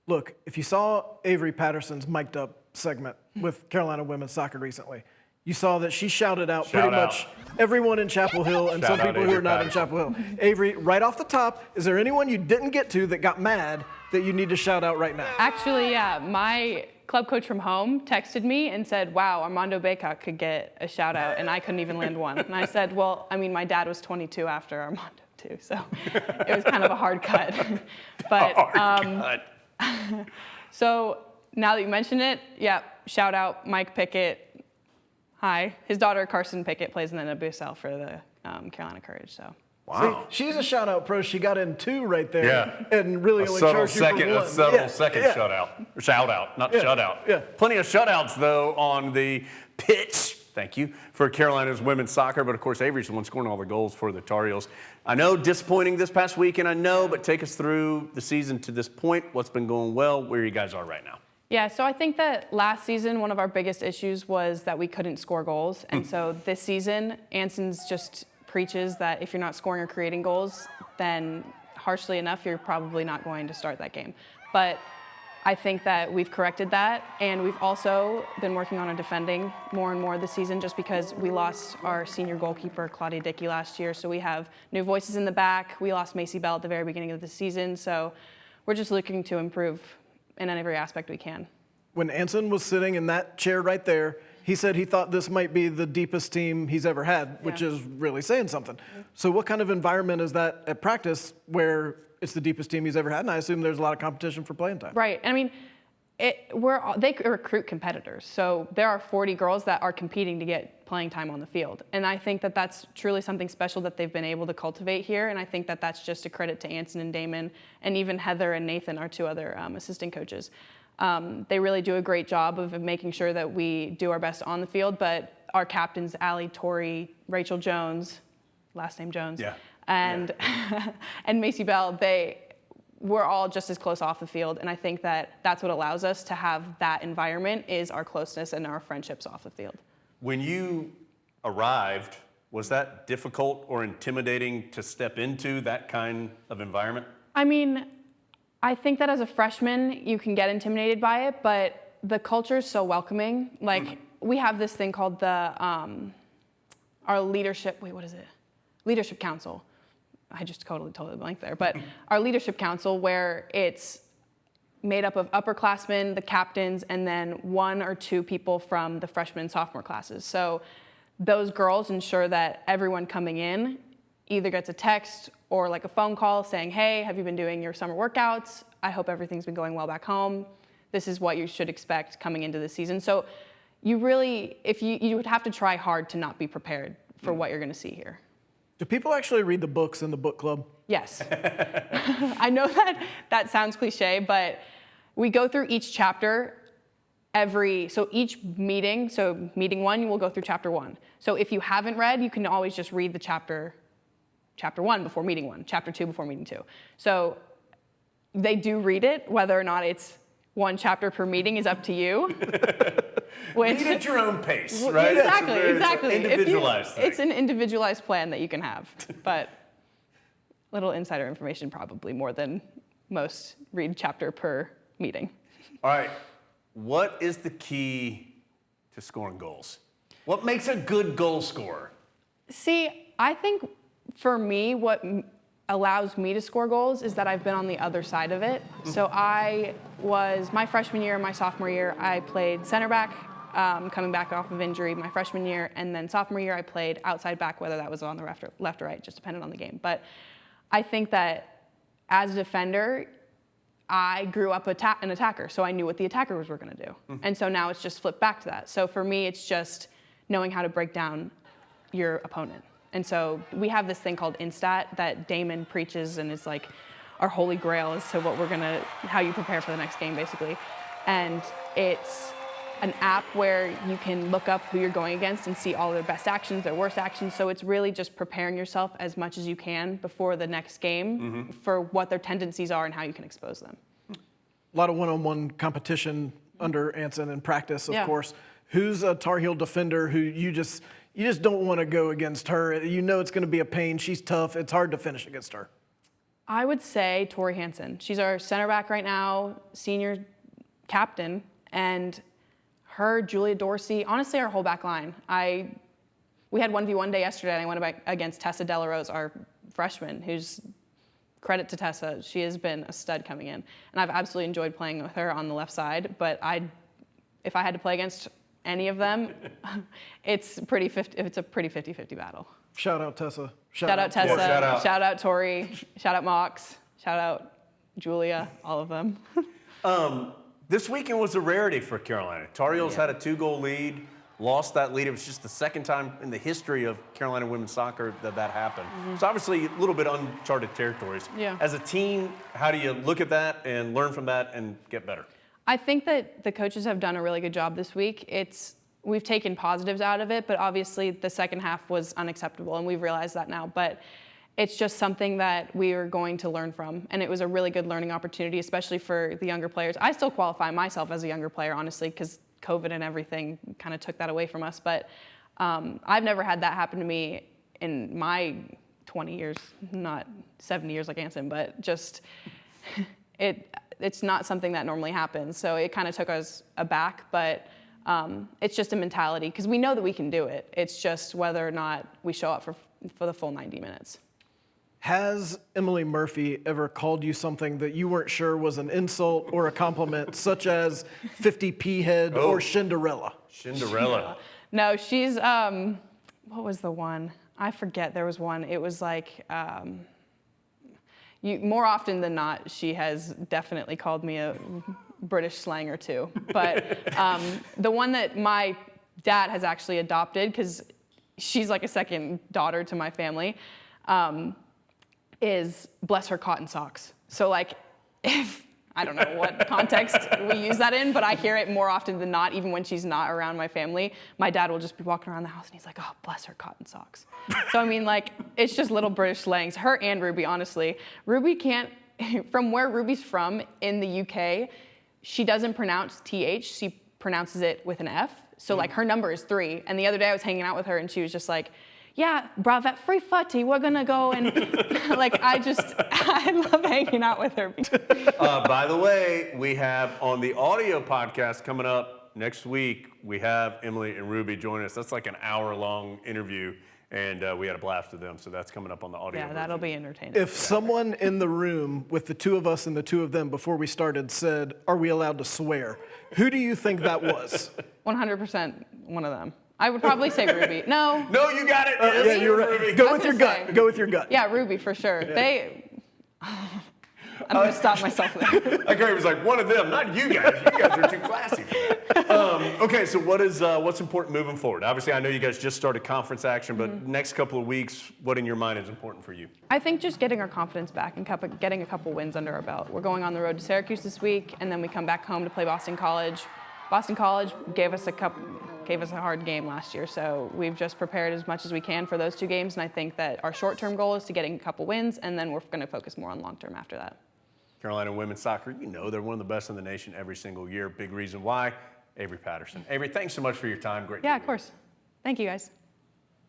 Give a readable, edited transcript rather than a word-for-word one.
Look, if you saw Avery Patterson's mic'd up segment with Carolina women's soccer recently, you saw that she shouted out pretty much everyone in Chapel Hill and some people who are not in Chapel Hill. Avery, right off the top, is there anyone you didn't get to that got mad that you need to shout out right now? Actually, yeah, my club coach from home texted me and said, wow, Armando Baycock could get a shout out, and I couldn't even land one. And I said, well, I mean, my dad was 22 after Armando too, so it was kind of a hard cut. But so now that you mention it, yeah, shout out Mike Pickett. Hi. His daughter, Carson Pickett, plays in the NWSL for the Carolina Courage, so. Wow. See, she's a shout-out pro. She got in 2 right there. And really only charged you for 1. A subtle second shutout. Shout-out, not shutout. Yeah. Plenty of shutouts, though, on the pitch. Thank you. For Carolina's women's soccer. But, of course, Avery's the one scoring all the goals for the Tar Heels. I know disappointing this past weekend, I know, but take us through the season to this point. What's been going well, where you guys are right now? Yeah, so I think that last season, one of our biggest issues was that we couldn't score goals. And so this season, Anson's just preaches that if you're not scoring or creating goals, then harshly enough, you're probably not going to start that game. But I think that we've corrected that, and we've also been working on our defending more and more this season just because we lost our senior goalkeeper, Claudia Dickey, last year. So we have new voices in the back. We lost Macy Bell at the very beginning of the season. So we're just looking to improve in every aspect we can. When Anson was sitting in that chair right there, he said he thought this might be the deepest team he's ever had, which is really saying something. So what kind of environment is that at practice where it's the deepest team he's ever had? And I assume there's a lot of competition for playing time. Right. I mean, they recruit competitors. So there are 40 girls that are competing to get playing time on the field. And I think that that's truly something special that they've been able to cultivate here. And I think that that's just a credit to Anson and Damon, and even Heather and Nathan, our 2 other assistant coaches. They really do a great job of making sure that we do our best on the field, but our captains, Allie, Tori, Rachel Jones, last name Jones, and Macy Bell, we're all just as close off the field, and I think that that's what allows us to have that environment is our closeness and our friendships off the field. When you arrived, was that difficult or intimidating to step into that kind of environment? I mean, I think that as a freshman, you can get intimidated by it, but the culture is so welcoming. Like, we have this thing called our leadership, Leadership Council. I just totally blanked there. But our Leadership Council, where it's made up of upperclassmen, the captains, and then 1 or 2 people from the freshman and sophomore classes. So those girls ensure that everyone coming in either gets a text or like a phone call saying, hey, have you been doing your summer workouts? I hope everything's been going well back home. This is what you should expect coming into the season. So you really, you would have to try hard to not be prepared for what you're gonna see here. Do people actually read the books in the book club? Yes. I know that sounds cliche, but we go through each chapter so each meeting, so meeting 1, you will go through chapter 1. So if you haven't read, you can always just read the chapter 1 before meeting 1, chapter 2 before meeting 2. So they do read it, whether or not it's 1 chapter per meeting is up to you. Read at your own pace, right? Exactly. It's an individualized thing. It's an individualized plan that you can have, but little insider information probably more than most read chapter per meeting. All right, what is the key to scoring goals? What makes a good goal scorer? See, I think for me, what allows me to score goals is that I've been on the other side of it. So my freshman year and my sophomore year, I played center back, coming back off of injury my freshman year, and then sophomore year I played outside back, whether that was on the left or right, just depended on the game. But I think that as a defender, I grew up an attacker, so I knew what the attackers were gonna do. And so now it's just flipped back to that. So for me, it's just knowing how to break down your opponent. And so we have this thing called Instat that Damon preaches, and it's like our holy grail as to how you prepare for the next game, basically. And it's an app where you can look up who you're going against and see all their best actions, their worst actions. So it's really just preparing yourself as much as you can before the next game for what their tendencies are and how you can expose them. A lot of one-on-one competition under Anson in practice, of course. Who's a Tar Heel defender who you just don't want to go against her? You know it's going to be a pain. She's tough. It's hard to finish against her. I would say Tori Hansen. She's our center back right now, senior captain, and her, Julia Dorsey, honestly, our whole back line. We had 1v1 day yesterday, and I went against Tessa Delarose, our freshman, who's, credit to Tessa, she has been a stud coming in. And I've absolutely enjoyed playing with her on the left side, but if I had to play against any of them, it's a pretty 50-50 battle. Shout out Tessa. Shout out Tessa. Yeah, shout out Tori. Shout out Mox. Shout out Julia. All of them. This weekend was a rarity for Carolina. Tar Heels had a 2-goal lead, lost that lead. It was just the second time in the history of Carolina women's soccer that happened. So obviously a little bit uncharted territories. Yeah. As a team, how do you look at that and learn from that and get better? I think that the coaches have done a really good job this week. We've taken positives out of it, but obviously the second half was unacceptable, and we've realized that now. But it's just something that we are going to learn from, and it was a really good learning opportunity, especially for the younger players. I still qualify myself as a younger player, honestly, because COVID and everything kind of took that away from us. But I've never had that happen to me in my 20 years, not 70 years like Anson, but just it's not something that normally happens. So it kind of took us aback, but it's just a mentality, because we know that we can do it. It's just whether or not we show up for the full 90 minutes. Has Emily Murphy ever called you something that you weren't sure was an insult or a compliment, such as 50p head or Cinderella? Cinderella. No, she's, what was the one? I forget, there was one. It was like, more often than not, she has definitely called me a British slang or two. But the one that my dad has actually adopted, because she's like a second daughter to my family, is bless her cotton socks. So like, I don't know what context we use that in, but I hear it more often than not, even when she's not around my family. My dad will just be walking around the house and he's like, oh, bless her cotton socks. So I mean, like, it's just little British slangs. Her and Ruby, honestly. Ruby can't, from where Ruby's from in the UK, she doesn't pronounce TH, she pronounces it with an F. So like her number is 3. And the other day I was hanging out with her and she was just like, yeah, bravet free footy, we're gonna go and like I love hanging out with her. By the way, we have on the audio podcast coming up next week, we have Emily and Ruby joining us. That's like an hour-long interview, and we had a blast with them, so that's coming up on the audio. Yeah, version. that'll be entertaining. If someone in the room with the two of us and the two of them before we started said, are we allowed to swear? Who do you think that was? 100% one of them. I would probably say Ruby. No. No, you got it. Yeah, you're right. Ruby. Go with your gut. Go with your gut. Yeah, Ruby for sure. I'm gonna stop myself there. Like Gary was like, one of them, not you guys. You guys are too classy for that. Okay, so what's important moving forward? Obviously, I know you guys just started conference action, but next couple of weeks, what in your mind is important for you? I think just getting our confidence back and getting a couple wins under our belt. We're going on the road to Syracuse this week, and then we come back home to play Boston College. Boston College gave us a hard game last year, so we've just prepared as much as we can for those 2 games, and I think that our short-term goal is to getting a couple wins, and then we're going to focus more on long-term after that. Carolina women's soccer, you know they're one of the best in the nation every single year. Big reason why, Avery Patterson. Avery, thanks so much for your time. Great. Yeah, of course. Thank you, guys.